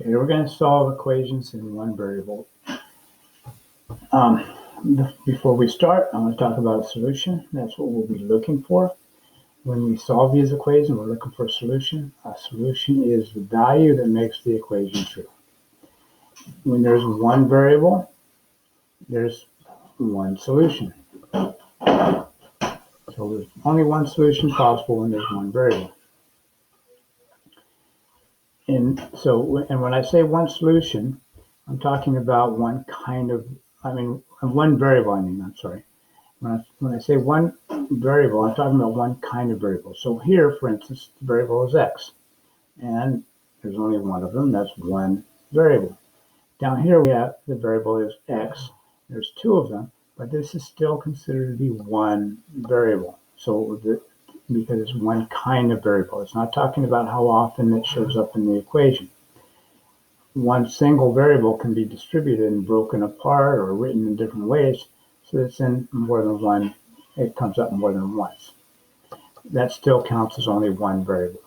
Okay, we're going to solve equations in one variable. Before we start, I want to talk about a solution. That's what we'll be looking for. When we solve these equations, we're looking for a solution. A solution is the value that makes the equation true. When there's one variable, there's one solution. So there's only one solution possible when there's one variable. And when I say one solution, I'm talking about one variable. When I say one variable, I'm talking about one kind of variable. So here, for instance, the variable is x, and there's only one of them. That's one variable. Down here, we have the variable is x. There's two of them, but this is still considered to be one variable. Because it's one kind of variable. It's not talking about how often it shows up in the equation. One single variable can be distributed and broken apart or written in different ways, so it's in more than one. It comes up more than once. That still counts as only one variable.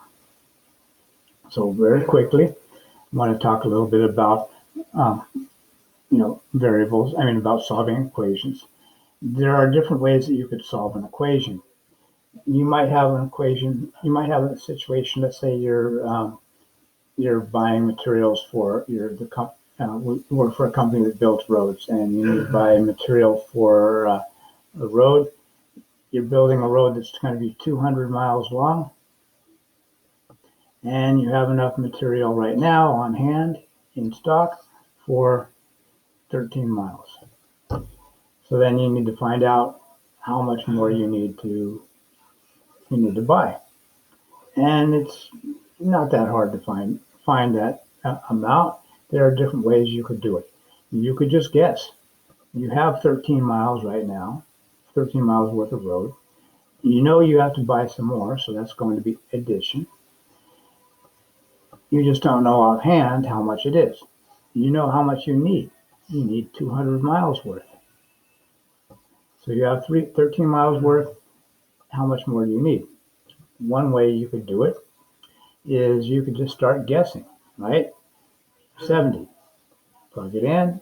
So very quickly, I want to talk a little bit about variables. About solving equations. There are different ways that you could solve an equation. You might have an equation. You might have a situation. Let's say you're buying materials for we work for a company that builds roads, and you need to buy material for a road. You're building a road that's going to be 200 miles long, and you have enough material right now on hand in stock for 13 miles. So then you need to find out how much more you need to buy, and it's not that hard to find that amount. There are different ways you could do it. You could just guess. You have 13 miles right now, 13 miles worth of road. You know you have to buy some more, so that's going to be addition. You just don't know offhand how much it is. You know how much you need. You need 200 miles worth. So you have 13 miles worth. How much more do you need? One way you could do it is you could just start guessing, right? 70. Plug it in,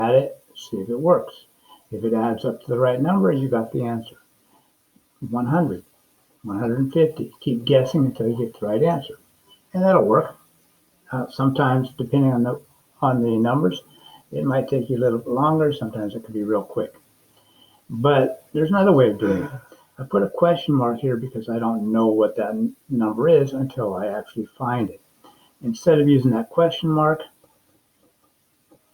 add it, see if it works. If it adds up to the right number, you got the answer. 100, 150. Keep guessing until you get the right answer, and that'll work. Sometimes, depending on the numbers, it might take you a little bit longer. Sometimes it could be real quick. But there's another way of doing it. I put a question mark here because I don't know what that number is until I actually find it. Instead of using that question mark,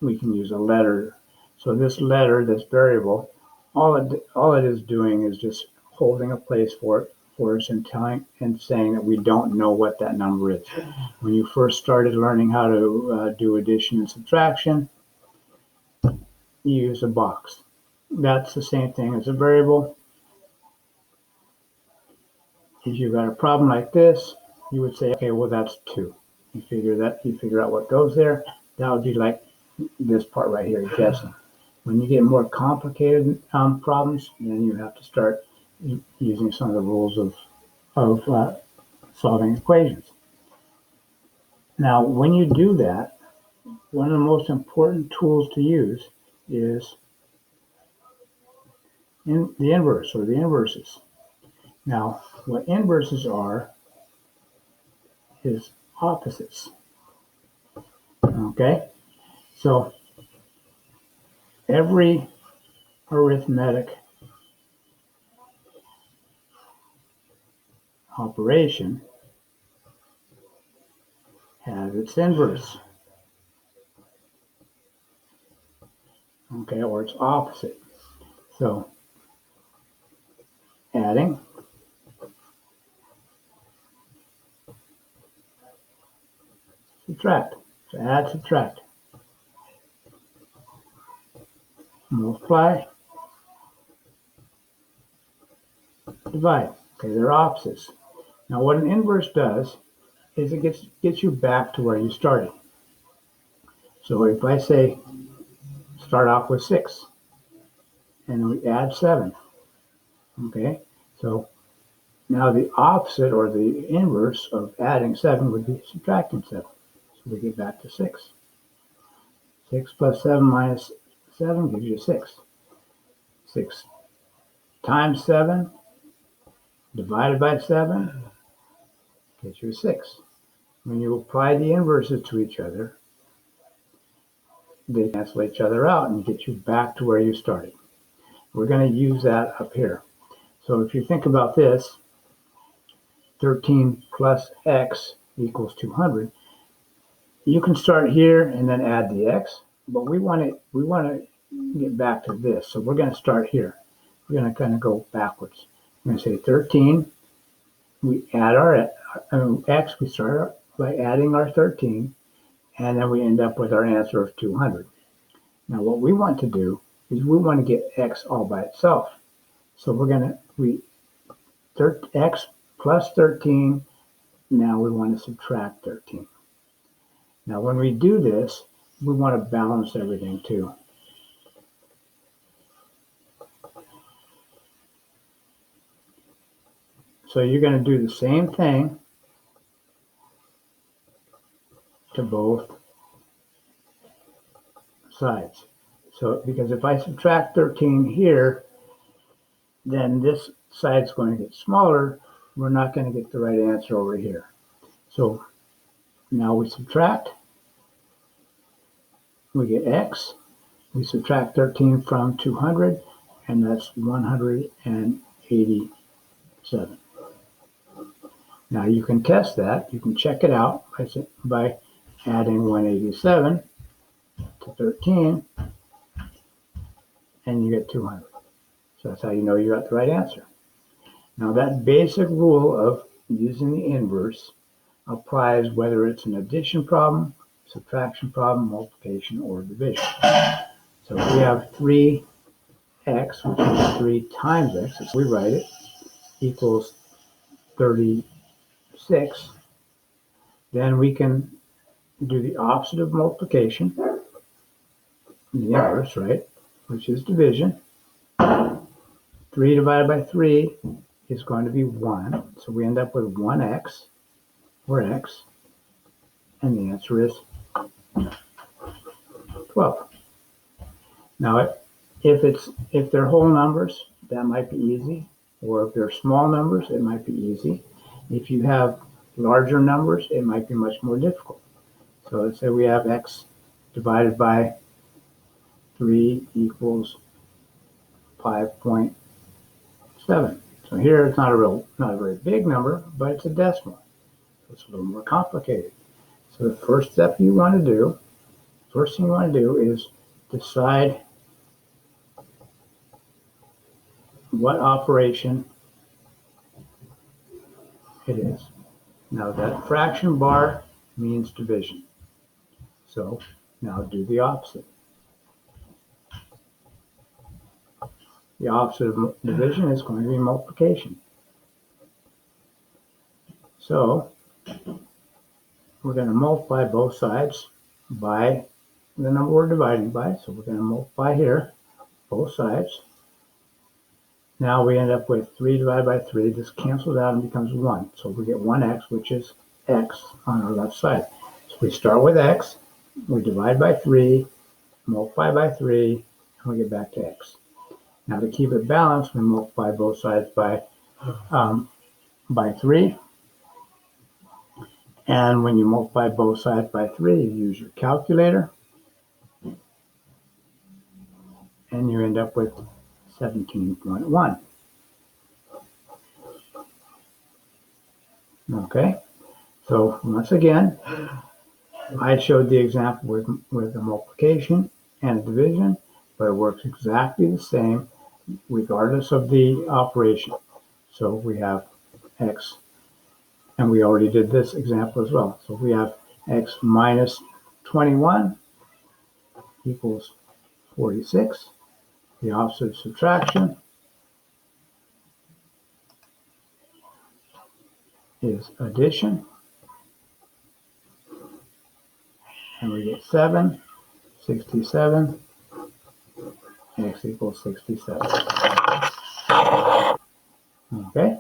we can use a letter. So this letter, this variable, all it is doing is just holding a place for us and saying that we don't know what that number is. When you first started learning how to do addition and subtraction, you use a box. That's the same thing as a variable. If you've got a problem like this, you would say, okay, well, that's 2. You figure out what goes there. That would be like this part right here, guessing. When you get more complicated problems, then you have to start using some of the rules of solving equations. Now, when you do that, one of the most important tools to use is the inverse or the inverses. Now, what inverses are is opposites. Okay? So every arithmetic operation has its inverse. Okay, or its opposite. So adding, subtract. So add, subtract. Multiply, divide. Okay, they're opposites. Now what an inverse does is it gets you back to where you started. So if I say start off with 6 and we add 7, okay, so now the opposite or the inverse of adding 7 would be subtracting 7. So we get back to 6. 6 plus 7 minus 7 gives you 6. 6 times 7 divided by 7 gets you 6. When you apply the inverses to each other, they cancel each other out and get you back to where you started. We're going to use that up here. So if you think about this, 13 plus x equals 200. You can start here and then add the x, but we want to get back to this. So we're going to start here. We're going to kind of go backwards. We're going to say 13. We add our x. We start by adding our 13, and then we end up with our answer of 200. Now what we want to do is we want to get x all by itself. So we're going to x plus 13. Now we want to subtract 13. Now when we do this, we want to balance everything too. So you're going to do the same thing to both sides. So because if I subtract 13 here, then this side's going to get smaller. We're not going to get the right answer over here. So now we subtract. We get x. We subtract 13 from 200, and that's 187. Now you can test that. You can check it out by adding 187 to 13, and you get 200. So that's how you know you got the right answer. Now that basic rule of using the inverse applies whether it's an addition problem, subtraction problem, multiplication, or division. So if we have 3x, which is 3 times x, as we write it, equals 36, then we can do the opposite of multiplication, the inverse, right, which is division. 3 divided by 3 is going to be 1, so we end up with 1x, or x, and the answer is 12. Now, if they're whole numbers, that might be easy, or if they're small numbers, it might be easy. If you have larger numbers, it might be much more difficult. So let's say we have x divided by 3 equals 5.7. So here it's not a very big number, but it's a decimal. So it's a little more complicated. So the first thing you want to do is decide what operation it is. Now that fraction bar means division. So now do the opposite. The opposite of division is going to be multiplication. So we're going to multiply both sides by the number we're dividing by. So we're going to multiply here, both sides. Now we end up with 3 divided by 3. This cancels out and becomes 1. So we get 1x, which is x on our left side. So we start with x, we divide by 3, multiply by 3, and we get back to x. Now to keep it balanced, we multiply both sides by 3. And when you multiply both sides by 3, you use your calculator. And you end up with 17.1. Okay, so once again, I showed the example with a multiplication and a division, but it works exactly the same regardless of the operation. So we have x, and we already did this example as well. So we have x minus 21 equals 46. The opposite of subtraction is addition. And we get 7, 67, x equals 67. Okay?